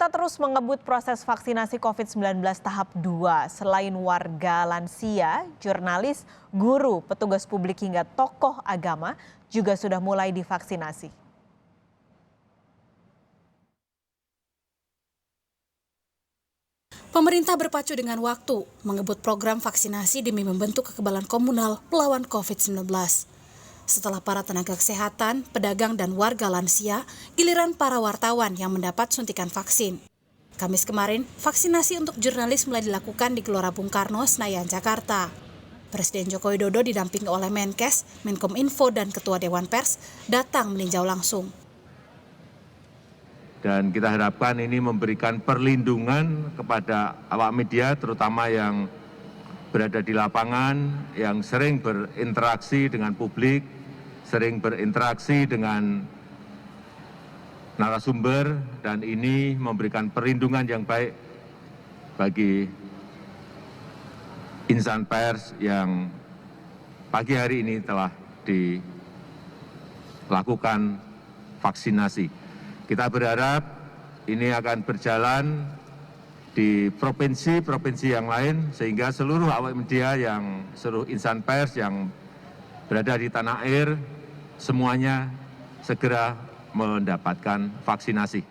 Pemerintah terus mengebut proses vaksinasi COVID-19 tahap 2. Selain warga lansia, jurnalis, guru, petugas publik hingga tokoh agama juga sudah mulai divaksinasi. Pemerintah berpacu dengan waktu, mengebut program vaksinasi demi membentuk kekebalan komunal melawan COVID-19. Setelah para tenaga kesehatan, pedagang, dan warga lansia, giliran para wartawan yang mendapat suntikan vaksin. Kamis kemarin, vaksinasi untuk jurnalis mulai dilakukan di Gelora Bung Karno, Senayan, Jakarta. Presiden Joko Widodo didampingi oleh Menkes, Menkominfo, dan Ketua Dewan Pers datang meninjau langsung. Dan kita harapkan ini memberikan perlindungan kepada awak media, terutama yang berada di lapangan, yang sering berinteraksi dengan publik, sering berinteraksi dengan narasumber, dan ini memberikan perlindungan yang baik bagi insan pers yang pagi hari ini telah dilakukan vaksinasi. Kita berharap ini akan berjalan di provinsi-provinsi yang lain, sehingga seluruh awak media seluruh insan pers yang berada di tanah air, semuanya segera mendapatkan vaksinasi.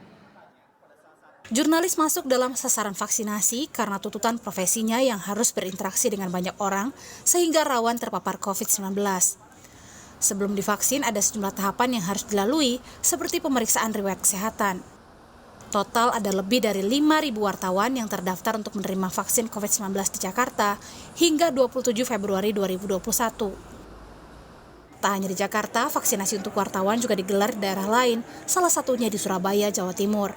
Jurnalis masuk dalam sasaran vaksinasi karena tuntutan profesinya yang harus berinteraksi dengan banyak orang sehingga rawan terpapar COVID-19. Sebelum divaksin ada sejumlah tahapan yang harus dilalui seperti pemeriksaan riwayat kesehatan. Total ada lebih dari 5.000 wartawan yang terdaftar untuk menerima vaksin COVID-19 di Jakarta hingga 27 Februari 2021. Tak hanya di Jakarta, vaksinasi untuk wartawan juga digelar di daerah lain, salah satunya di Surabaya, Jawa Timur.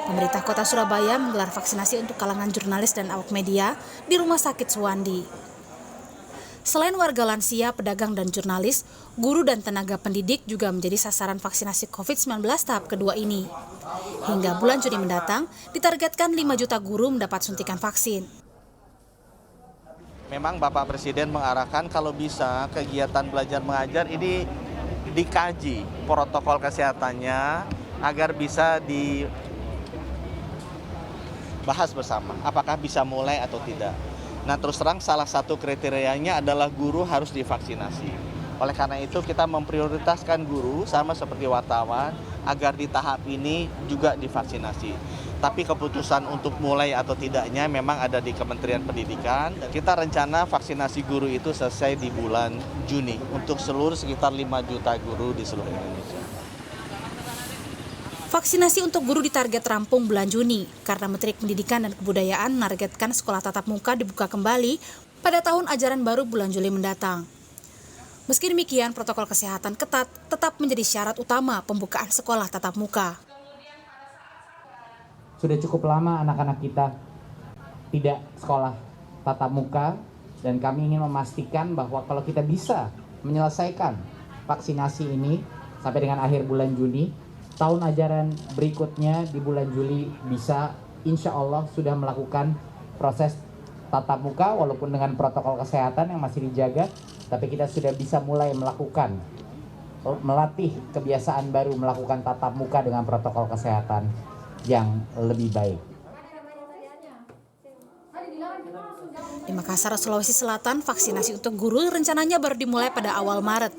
Pemerintah Kota Surabaya menggelar vaksinasi untuk kalangan jurnalis dan awak media di Rumah Sakit Suwandi. Selain warga lansia, pedagang, dan jurnalis, guru dan tenaga pendidik juga menjadi sasaran vaksinasi COVID-19 tahap kedua ini. Hingga bulan Juni mendatang, ditargetkan 5 juta guru mendapat suntikan vaksin. Memang Bapak Presiden mengarahkan kalau bisa kegiatan belajar mengajar ini dikaji protokol kesehatannya agar bisa dibahas bersama apakah bisa mulai atau tidak. Nah, terus terang salah satu kriterianya adalah guru harus divaksinasi. Oleh karena itu kita memprioritaskan guru sama seperti wartawan agar di tahap ini juga divaksinasi. Tapi keputusan untuk mulai atau tidaknya memang ada di Kementerian Pendidikan. Kita rencana vaksinasi guru itu selesai di bulan Juni untuk seluruh sekitar 5 juta guru di seluruh Indonesia. Vaksinasi untuk guru ditarget rampung bulan Juni karena Menteri Pendidikan dan Kebudayaan menargetkan sekolah tatap muka dibuka kembali pada tahun ajaran baru bulan Juli mendatang. Meski demikian, protokol kesehatan ketat tetap menjadi syarat utama pembukaan sekolah tatap muka. Sudah cukup lama anak-anak kita tidak sekolah tatap muka, dan kami ingin memastikan bahwa kalau kita bisa menyelesaikan vaksinasi ini sampai dengan akhir bulan Juni, tahun ajaran berikutnya di bulan Juli bisa insya Allah sudah melakukan proses tatap muka walaupun dengan protokol kesehatan yang masih dijaga, tapi kita sudah bisa mulai melatih kebiasaan baru melakukan tatap muka dengan protokol kesehatan yang lebih baik. Di Makassar, Sulawesi Selatan, vaksinasi untuk guru rencananya baru dimulai pada awal Maret.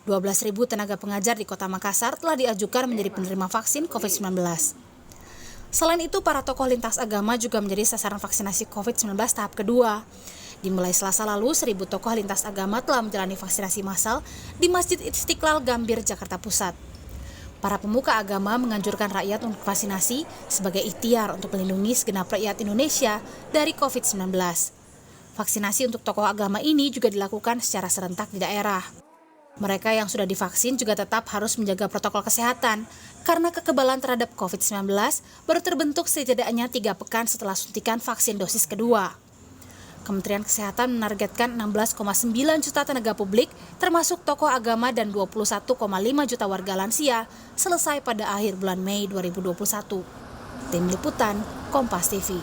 12.000 tenaga pengajar di Kota Makassar telah diajukan menjadi penerima vaksin COVID-19. Selain itu, para tokoh lintas agama juga menjadi sasaran vaksinasi COVID-19 tahap kedua. Dimulai Selasa lalu, 1.000 tokoh lintas agama telah menjalani vaksinasi massal di Masjid Istiqlal, Gambir, Jakarta Pusat. Para pemuka agama menganjurkan rakyat untuk vaksinasi sebagai ikhtiar untuk melindungi segenap rakyat Indonesia dari COVID-19. Vaksinasi untuk tokoh agama ini juga dilakukan secara serentak di daerah. Mereka yang sudah divaksin juga tetap harus menjaga protokol kesehatan karena kekebalan terhadap COVID-19 baru terbentuk setidaknya 3 pekan setelah suntikan vaksin dosis kedua. Kementerian Kesehatan menargetkan 16,9 juta tenaga publik, termasuk tokoh agama dan 21,5 juta warga lansia, selesai pada akhir bulan Mei 2021. Tim Liputan, Kompas TV.